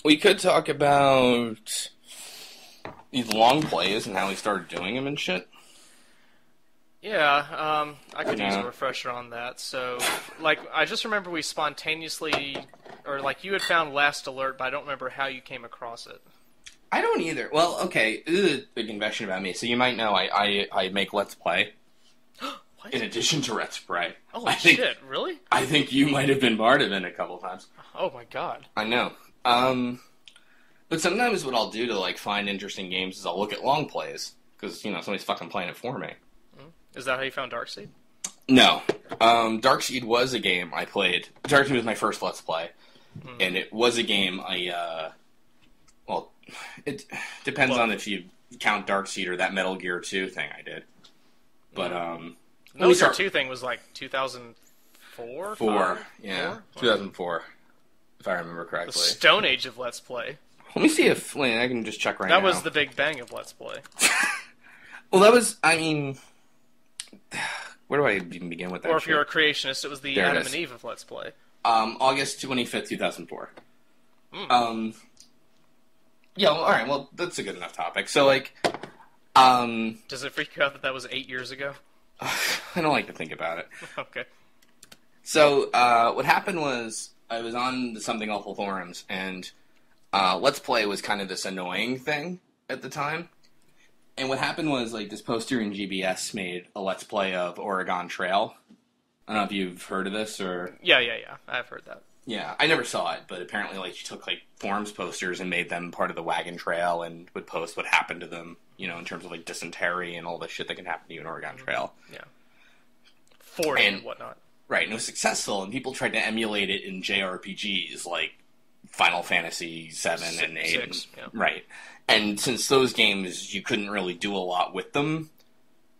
We could talk about these long plays and how we started doing them and shit. Yeah, I could use a refresher on that. So, like, I just remember we spontaneously, or like you had found Last Alert, but I don't remember how you came across it. I don't either. Well, okay, this is a big confession about me. So you might know I make Let's Play. What? In addition to retsupurae. Oh, shit, really? I think you might have been part of it a couple times. Oh my god. I know. But sometimes what I'll do to, like, find interesting games is I'll look at long plays. Because, somebody's fucking playing it for me. Is that how you found Darkseid? No. Darkseid was a game I played. Darkseid was my first Let's Play. And it was a game well, it depends on if you count Darkseid or that Metal Gear 2 thing I did. But, Metal Gear 2 thing was like 2004? 2004, if I remember correctly. The Stone Age of Let's Play. Let me see if I can just check right now. That was the Big Bang of Let's Play. Well, that was, where do I even begin with that? Or if you're a creationist, it was the Adam and Eve of Let's Play. August 25th, 2004. Yeah, well, alright, well, that's a good enough topic. So, like, Does it freak you out that was 8 years ago? I don't like to think about it. Okay. So, what happened was, I was on the Something Awful forums, and Let's Play was kind of this annoying thing at the time. And what happened was, like, this poster in GBS made a Let's Play of Oregon Trail. I don't know if you've heard of this, or... Yeah, I've heard that. Yeah, I never saw it, but apparently, like, she took, like, forums posters and made them part of the wagon trail and would post what happened to them, in terms of, like, dysentery and all the shit that can happen to you in Oregon Trail. Yeah. Ford and whatnot. Right, and it was successful, and people tried to emulate it in JRPGs, like Final Fantasy 7 and 8. 6, yeah. Right. And since those games, you couldn't really do a lot with them,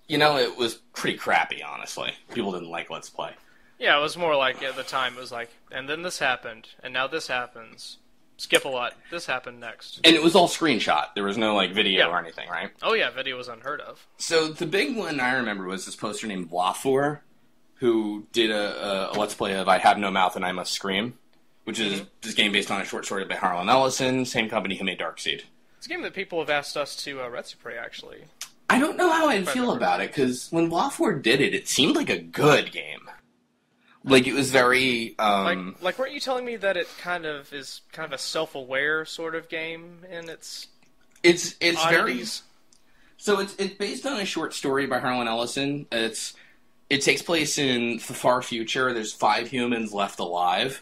it was pretty crappy, honestly. People didn't like Let's Play. Yeah, it was more like, at the time, it was like, and then this happened, and now this happens. Skip a lot. This happened next. And it was all screenshot. There was no, like, video or anything, right? Oh, yeah, video was unheard of. So the big one I remember was this poster named Vlafor, who did a Let's Play of I Have No Mouth and I Must Scream, which is this game based on a short story by Harlan Ellison, same company who made Darkseid. It's a game that people have asked us to retsupurae, actually. I don't know how I'd feel about it, because when Vlafor did it, it seemed like a good game. Like, it was very, Like, weren't you telling me that it kind of is kind of a self-aware sort of game in its It's oddities? very... So it's based on a short story by Harlan Ellison. It takes place in the far future. There's 5 humans left alive.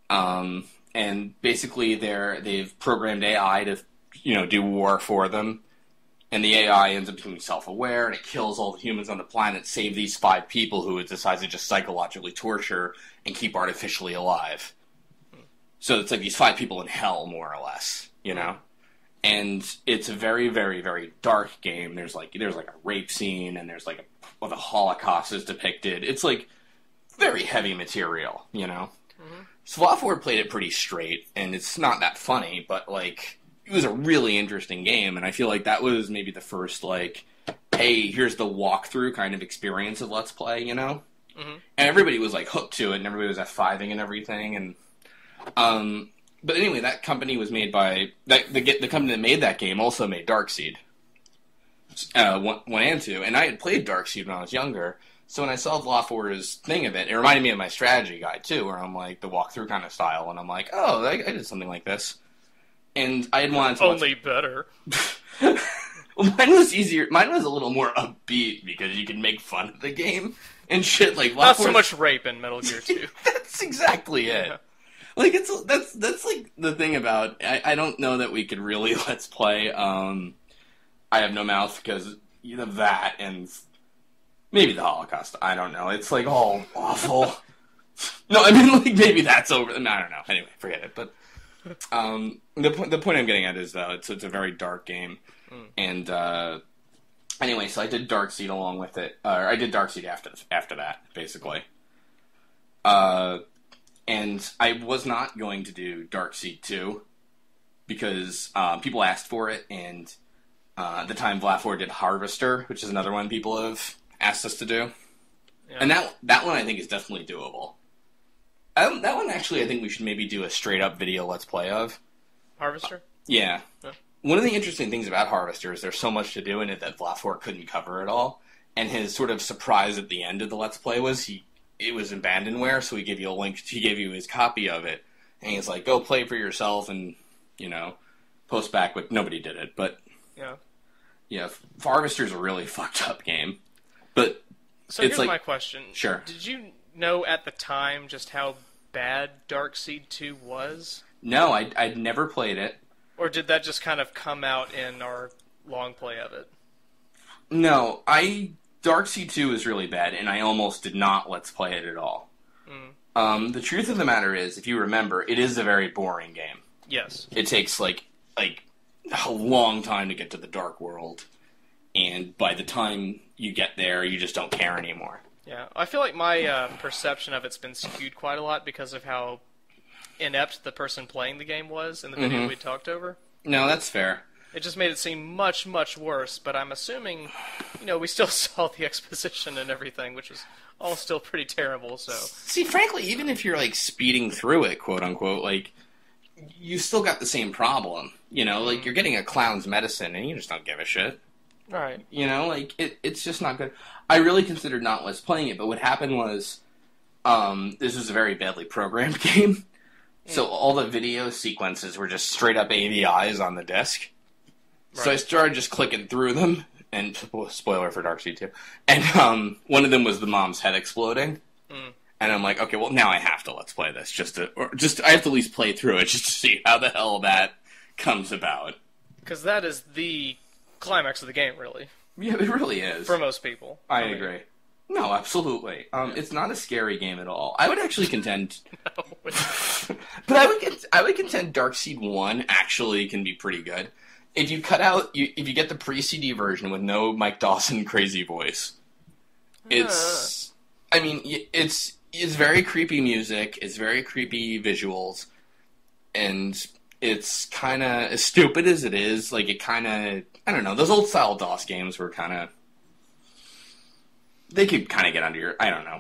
And basically they've programmed AI to, do war for them. And the AI ends up becoming self-aware, and it kills all the humans on the planet, save these 5 people who it decides to just psychologically torture and keep artificially alive. So it's like these 5 people in hell, more or less, And it's a very, very, very dark game. There's like a rape scene, and there's like the Holocaust is depicted. It's like very heavy material, So Vlafor played it pretty straight, and it's not that funny, but like... It was a really interesting game, and I feel like that was maybe the first, like, hey, here's the walkthrough kind of experience of Let's Play, And everybody was, like, hooked to it, and everybody was F5ing and everything, and, but anyway, that company was made by, the company that made that game also made Darkseid, 1 and 2, and I had played Darkseid when I was younger, so when I saw Vlafor's thing of it, it reminded me of my strategy guide, too, where I'm, like, the walkthrough kind of style, and I'm like, oh, I did something like this. And I had wanted to only better. Well, mine was easier. Mine was a little more upbeat because you can make fun of the game and shit. Like not so much rape in Metal Gear 2. That's exactly it. Yeah. Like that's like the thing about. I don't know that we could really Let's Play. I Have No Mouth because that and maybe the Holocaust. I don't know. It's like all awful. No, I mean like maybe that's over. I don't know. Anyway, forget it. But. The point I'm getting at is it's a very dark game, and anyway, so I did Darkseid along with it. I did Darkseid after that, basically. And I was not going to do Darkseid 2 because people asked for it, and at the time Vlafor did Harvester, which is another one people have asked us to do, and that one I think is definitely doable. That one, actually, I think we should maybe do a straight-up video Let's Play of. Harvester? Yeah. Huh. One of the interesting things about Harvester is there's so much to do in it that Vlafor couldn't cover it all. And his sort of surprise at the end of the Let's Play was it was in Abandonware, so he gave you a link. He gave you his copy of it. And he's like, go play for yourself and, post back. But nobody did it. But, yeah, Harvester's a really fucked up game. But so here's my question. Sure. Did you know at the time just how bad Darkseid 2 was? No, I'd never played it. Or did that just kind of come out in our long play of it? No, Darkseid 2 is really bad, and I almost did not Let's Play it at all. The truth of the matter is, if you remember, it is a very boring game. Yes. It takes, like a long time to get to the Dark World, and by the time you get there, you just don't care anymore. Yeah, I feel like my perception of it's been skewed quite a lot because of how inept the person playing the game was in the video we talked over. No, that's fair. It just made it seem much, much worse, but I'm assuming, we still saw the exposition and everything, which was all still pretty terrible, so... See, frankly, even if you're, speeding through it, quote-unquote, you still got the same problem. You're getting a clown's medicine, and you just don't give a shit. Right. It's just not good. I really considered not Let's playing it, but what happened was, this was a very badly programmed game. So all the video sequences were just straight up AVIs on the disc. Right. So I started just clicking through them, and spoiler for Darkseid 2. And one of them was the mom's head exploding. And I'm like, okay, well now I have to Let's Play this I have to at least play through it just to see how the hell that comes about. Because that is the climax of the game, really. Yeah, it really is. For most people. I agree. No, absolutely. It's not a scary game at all. I would actually contend... No. But I would contend Darkseid 1 actually can be pretty good. If you cut out... if you get the pre-CD version with no Mike Dawson crazy voice, it's... I mean, it's very creepy music, it's very creepy visuals, and it's kind of... As stupid as it is, it kind of... I don't know, those old-style DOS games were kind of... They could kind of get under your... I don't know.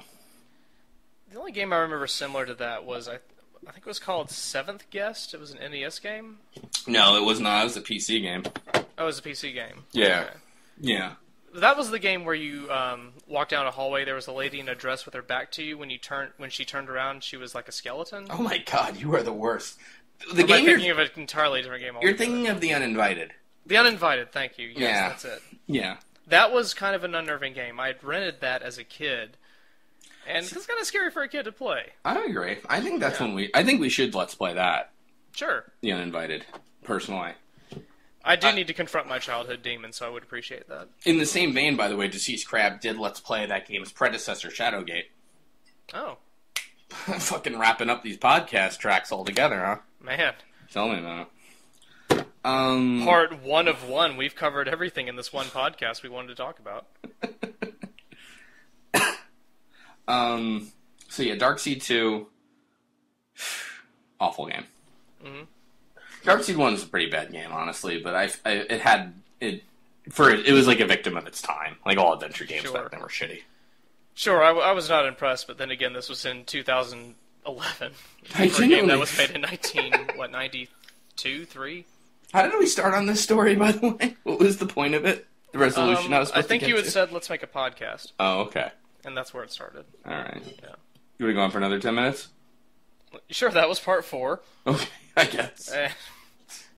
The only game I remember similar to that was, I think it was called Seventh Guest. It was an NES game? No, it was not. It was a PC game. Oh, it was a PC game. Yeah. Okay. Yeah. That was the game where you walked down a hallway, there was a lady in a dress with her back to you. When she turned around, she was like a skeleton. Oh my god, you are the worst. Am I thinking of an entirely different game altogether? You're thinking of The Uninvited. The Uninvited, thank you. Yes, yeah. That's it. Yeah. That was kind of an unnerving game. I had rented that as a kid, and it's kind of scary for a kid to play. I agree. I think that's I think we should Let's Play that. Sure. The Uninvited, personally. I do need to confront my childhood demons, so I would appreciate that. In the same vein, by the way, Deceased Crab did Let's Play that game's predecessor, Shadowgate. Oh. Fucking wrapping up these podcast tracks all together, huh? Man. Tell me about it. Part 1 of 1. We've covered everything in this one podcast we wanted to talk about. So yeah, Darkseid 2, awful game. Darkseid 1 is a pretty bad game, honestly, but it was like a victim of its time. Like all adventure games back then were shitty. Sure, I was not impressed, but then again, this was in 2011. For a game that was made in 92, 3? How did we start on this story, by the way? What was the point of it? The resolution I was supposed to get to? I think you had said, let's make a podcast. Oh, okay. And that's where it started. All right. Yeah. You want to go on for another 10 minutes? Sure, that was part 4. Okay, I guess.